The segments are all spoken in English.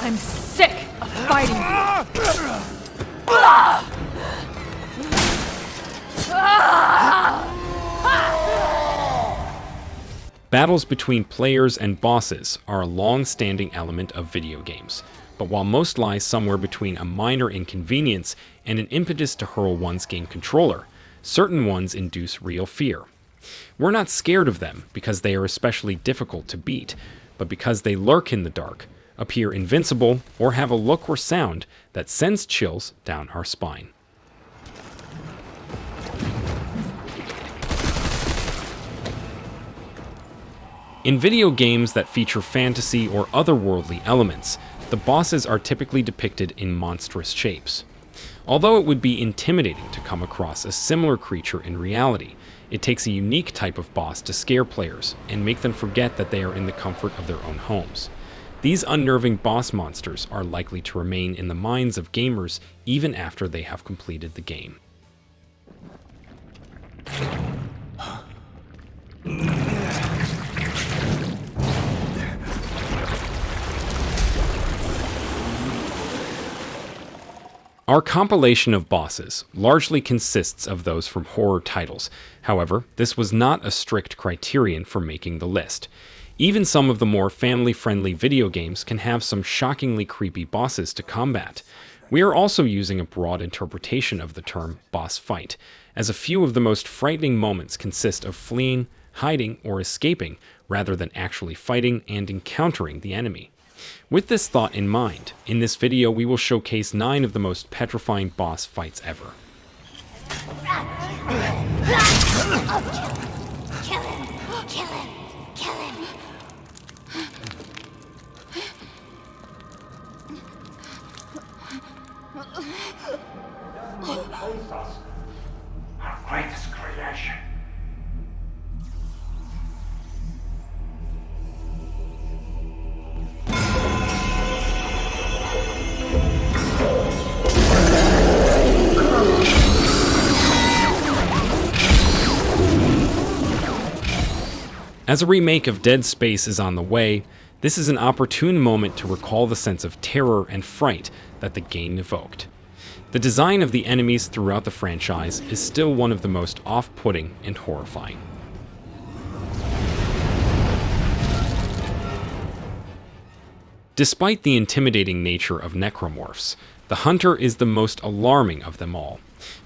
I'm sick of fighting you. Battles between players and bosses are a long-standing element of video games, but while most lie somewhere between a minor inconvenience and an impetus to hurl one's game controller, certain ones induce real fear. We're not scared of them because they are especially difficult to beat, but because they lurk in the dark, appear invincible, or have a look or sound that sends chills down our spine. In video games that feature fantasy or otherworldly elements, the bosses are typically depicted in monstrous shapes. Although it would be intimidating to come across a similar creature in reality, it takes a unique type of boss to scare players and make them forget that they are in the comfort of their own homes. These unnerving boss monsters are likely to remain in the minds of gamers even after they have completed the game. Our compilation of bosses largely consists of those from horror titles. However, this was not a strict criterion for making the list. Even some of the more family-friendly video games can have some shockingly creepy bosses to combat. We are also using a broad interpretation of the term boss fight, as a few of the most frightening moments consist of fleeing, hiding, or escaping, rather than actually fighting and encountering the enemy. With this thought in mind, in this video we will showcase 9 of the most petrifying boss fights ever. Kill him! Kill him! Kill him! Us, our greatest creation. As a remake of Dead Space is on the way, this is an opportune moment to recall the sense of terror and fright that the game evoked. The design of the enemies throughout the franchise is still one of the most off-putting and horrifying. Despite the intimidating nature of necromorphs, the Hunter is the most alarming of them all.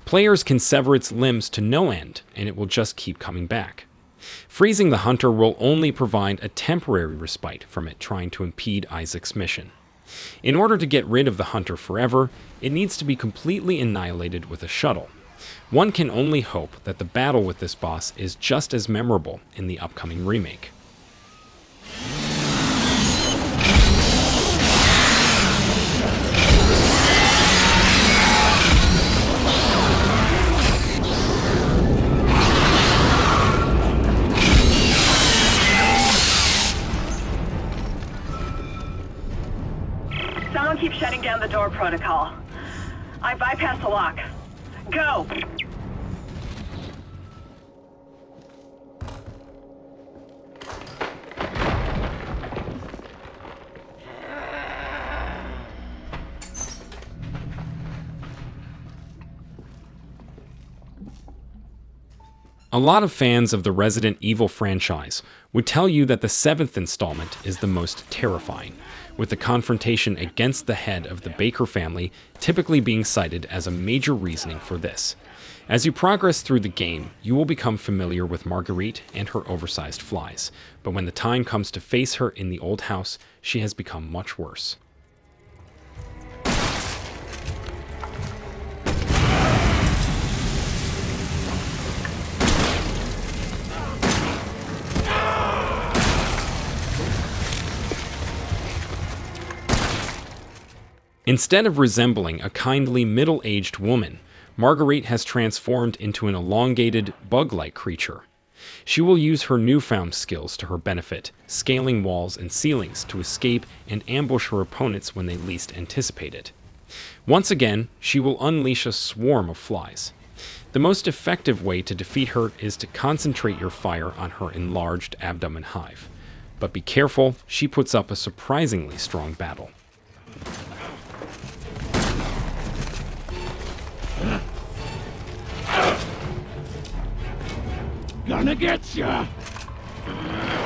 Players can sever its limbs to no end, and it will just keep coming back. Freezing the Hunter will only provide a temporary respite from it trying to impede Isaac's mission. In order to get rid of the Hunter forever, it needs to be completely annihilated with a shuttle. One can only hope that the battle with this boss is just as memorable in the upcoming remake. Someone keeps shutting down the door protocol. I bypassed the lock. Go! A lot of fans of the Resident Evil franchise would tell you that the 7th installment is the most terrifying, with the confrontation against the head of the Baker family typically being cited as a major reasoning for this. As you progress through the game, you will become familiar with Marguerite and her oversized flies, but when the time comes to face her in the old house, she has become much worse. Instead of resembling a kindly middle-aged woman, Marguerite has transformed into an elongated, bug-like creature. She will use her newfound skills to her benefit, scaling walls and ceilings to escape and ambush her opponents when they least anticipate it. Once again, she will unleash a swarm of flies. The most effective way to defeat her is to concentrate your fire on her enlarged abdomen hive. But be careful, she puts up a surprisingly strong battle. Gonna get ya!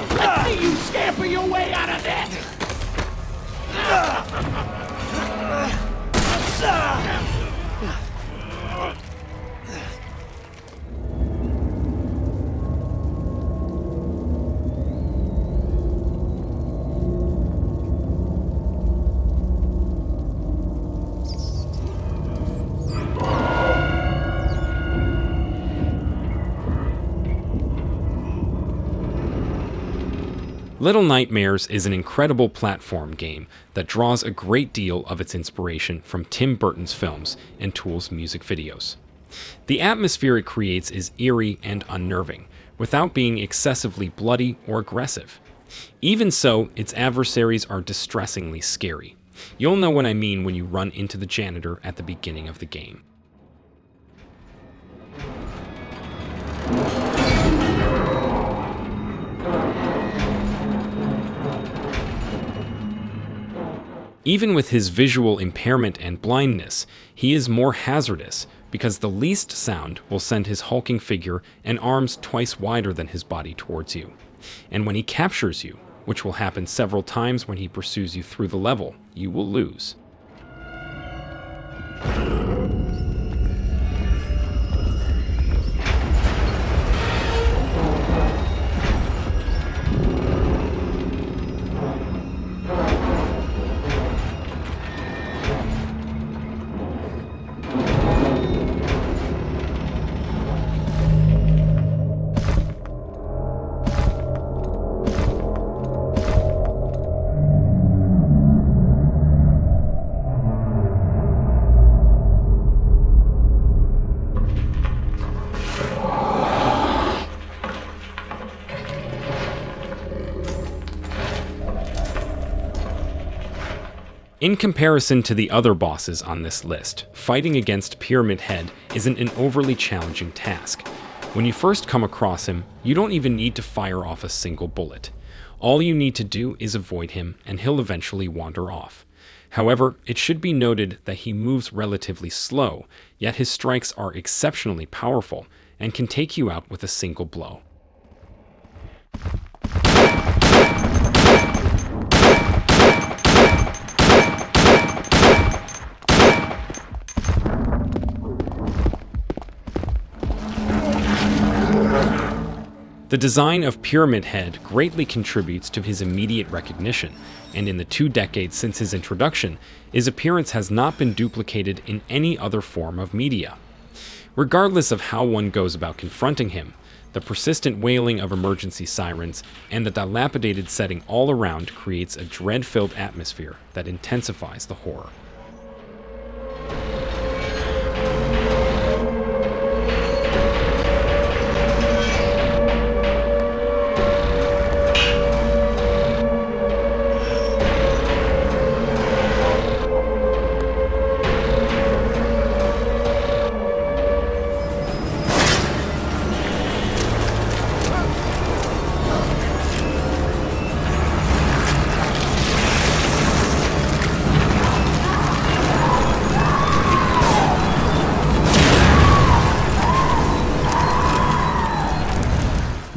Let's see you scamper your way out of this! Little Nightmares is an incredible platform game that draws a great deal of its inspiration from Tim Burton's films and Tool's music videos. The atmosphere it creates is eerie and unnerving, without being excessively bloody or aggressive. Even so, its adversaries are distressingly scary. You'll know what I mean when you run into the janitor at the beginning of the game. Even with his visual impairment and blindness, he is more hazardous because the least sound will send his hulking figure and arms twice wider than his body towards you. And when he captures you, which will happen several times when he pursues you through the level, you will lose. In comparison to the other bosses on this list, fighting against Pyramid Head isn't an overly challenging task. When you first come across him, you don't even need to fire off a single bullet. All you need to do is avoid him, and he'll eventually wander off. However, it should be noted that he moves relatively slow, yet his strikes are exceptionally powerful and can take you out with a single blow. The design of Pyramid Head greatly contributes to his immediate recognition, and in the 2 decades since his introduction, his appearance has not been duplicated in any other form of media. Regardless of how one goes about confronting him, the persistent wailing of emergency sirens and the dilapidated setting all around creates a dread-filled atmosphere that intensifies the horror.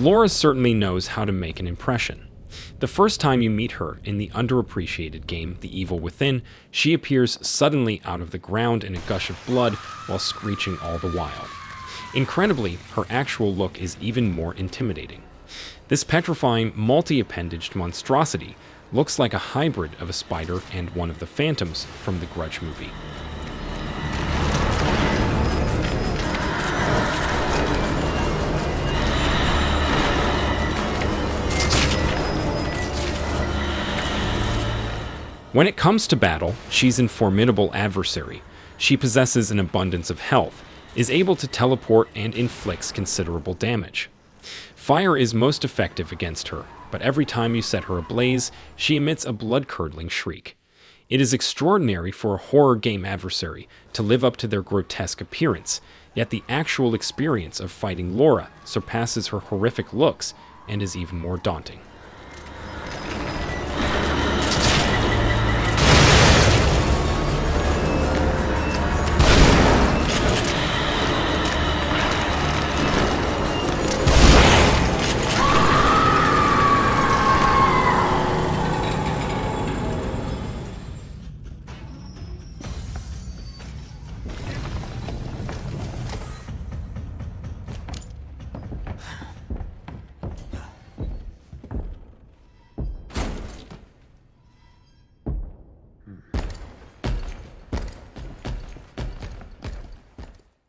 Laura certainly knows how to make an impression. The first time you meet her in the underappreciated game The Evil Within, she appears suddenly out of the ground in a gush of blood while screeching all the while. Incredibly, her actual look is even more intimidating. This petrifying, multi-appendaged monstrosity looks like a hybrid of a spider and one of the phantoms from the Grudge movie. When it comes to battle, she's a formidable adversary. She possesses an abundance of health, is able to teleport, and inflicts considerable damage. Fire is most effective against her, but every time you set her ablaze, she emits a blood-curdling shriek. It is extraordinary for a horror game adversary to live up to their grotesque appearance, yet the actual experience of fighting Laura surpasses her horrific looks and is even more daunting.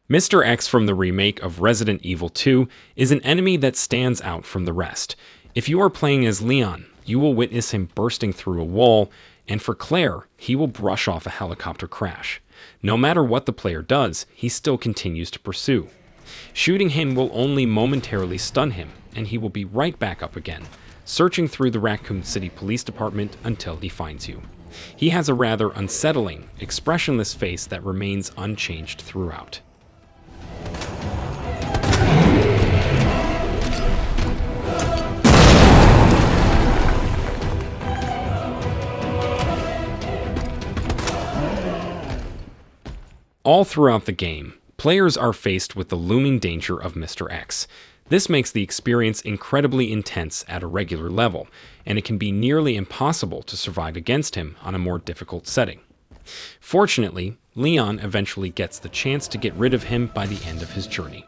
Mr. X from the remake of Resident Evil 2 is an enemy that stands out from the rest. If you are playing as Leon, you will witness him bursting through a wall, and for Claire, he will brush off a helicopter crash. No matter what the player does, he still continues to pursue. Shooting him will only momentarily stun him, and he will be right back up again, searching through the Raccoon City Police Department until he finds you. He has a rather unsettling, expressionless face that remains unchanged throughout. All throughout the game, players are faced with the looming danger of Mr. X. This makes the experience incredibly intense at a regular level, and it can be nearly impossible to survive against him on a more difficult setting. Fortunately, Leon eventually gets the chance to get rid of him by the end of his journey.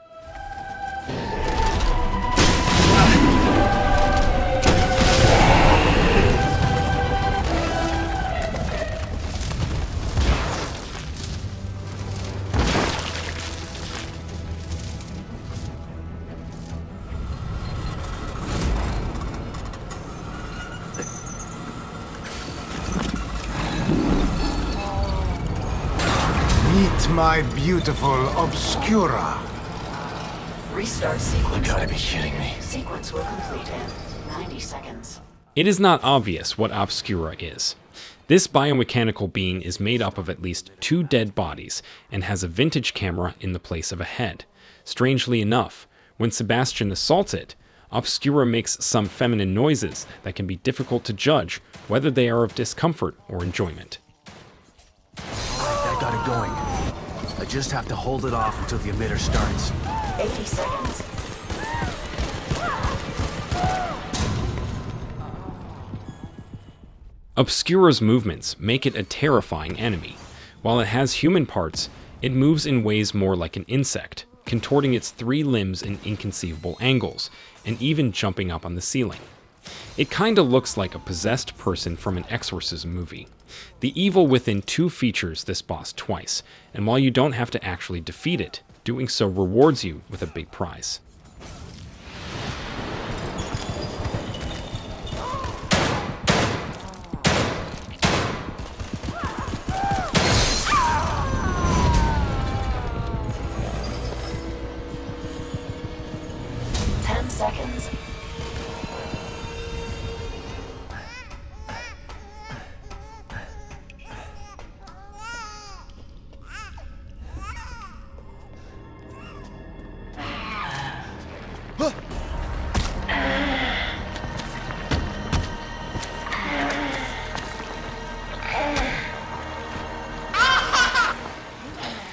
Meet my beautiful Obscura. Restart sequence. You gotta be kidding me. Sequence will complete in 90 seconds. It is not obvious what Obscura is. This biomechanical being is made up of at least 2 dead bodies and has a vintage camera in the place of a head. Strangely enough, when Sebastian assaults it, Obscura makes some feminine noises that can be difficult to judge whether they are of discomfort or enjoyment. I got it going. I just have to hold it off until the emitter starts. 80 seconds. Obscura's movements make it a terrifying enemy. While it has human parts, it moves in ways more like an insect, contorting its 3 limbs in inconceivable angles, and even jumping up on the ceiling. It kinda looks like a possessed person from an exorcism movie. The evil within 2 features this boss twice, and while you don't have to actually defeat it, doing so rewards you with a big prize. Seconds.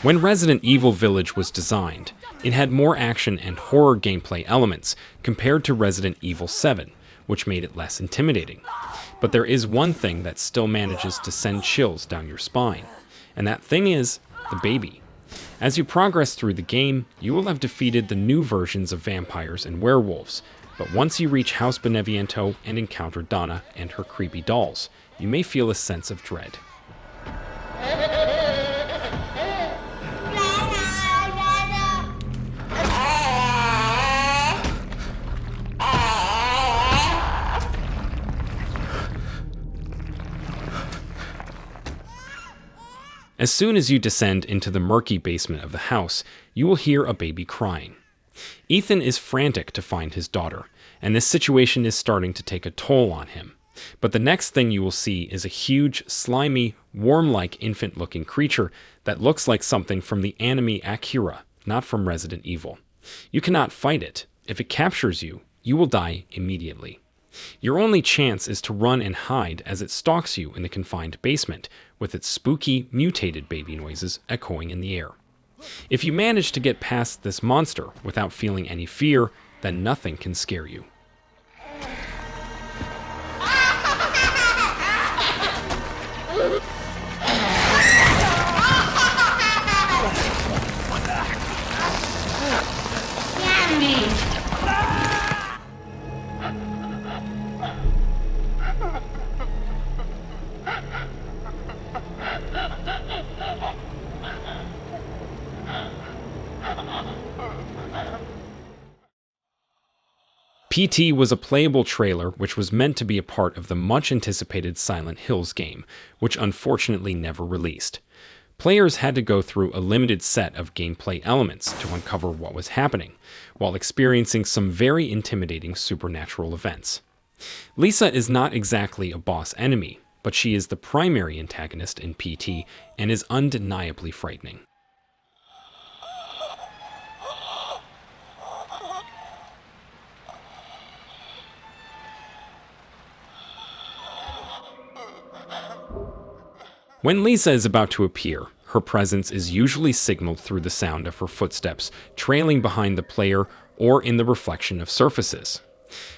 When Resident Evil Village was designed, it had more action and horror gameplay elements compared to Resident Evil 7, which made it less intimidating. But there is one thing that still manages to send chills down your spine, and that thing is the baby. As you progress through the game, you will have defeated the new versions of vampires and werewolves, but once you reach House Beneviento and encounter Donna and her creepy dolls, you may feel a sense of dread. As soon as you descend into the murky basement of the house, you will hear a baby crying. Ethan is frantic to find his daughter, and this situation is starting to take a toll on him. But the next thing you will see is a huge, slimy, worm-like infant-looking creature that looks like something from the anime Akira, not from Resident Evil. You cannot fight it. If it captures you, you will die immediately. Your only chance is to run and hide as it stalks you in the confined basement, with its spooky, mutated baby noises echoing in the air. If you manage to get past this monster without feeling any fear, then nothing can scare you. PT was a playable trailer which was meant to be a part of the much-anticipated Silent Hills game, which unfortunately never released. Players had to go through a limited set of gameplay elements to uncover what was happening, while experiencing some very intimidating supernatural events. Lisa is not exactly a boss enemy, but she is the primary antagonist in PT and is undeniably frightening. When Lisa is about to appear, her presence is usually signaled through the sound of her footsteps trailing behind the player or in the reflection of surfaces.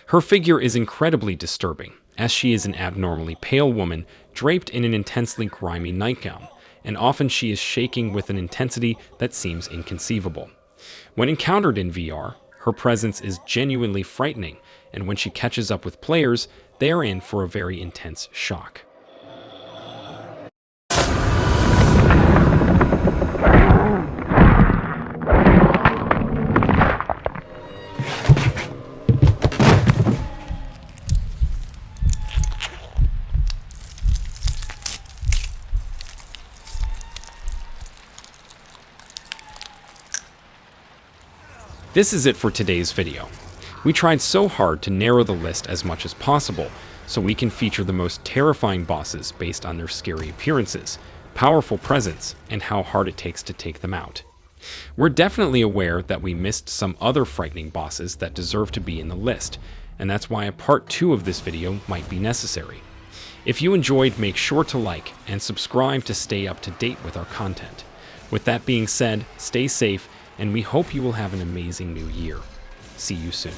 Her figure is incredibly disturbing, as she is an abnormally pale woman draped in an intensely grimy nightgown, and often she is shaking with an intensity that seems inconceivable. When encountered in VR, her presence is genuinely frightening, and when she catches up with players, they are in for a very intense shock. This is it for today's video. We tried so hard to narrow the list as much as possible, so we can feature the most terrifying bosses based on their scary appearances, powerful presence, and how hard it takes to take them out. We're definitely aware that we missed some other frightening bosses that deserve to be in the list, and that's why a part 2 of this video might be necessary. If you enjoyed, make sure to like and subscribe to stay up to date with our content. With that being said, stay safe, and we hope you will have an amazing new year. See you soon.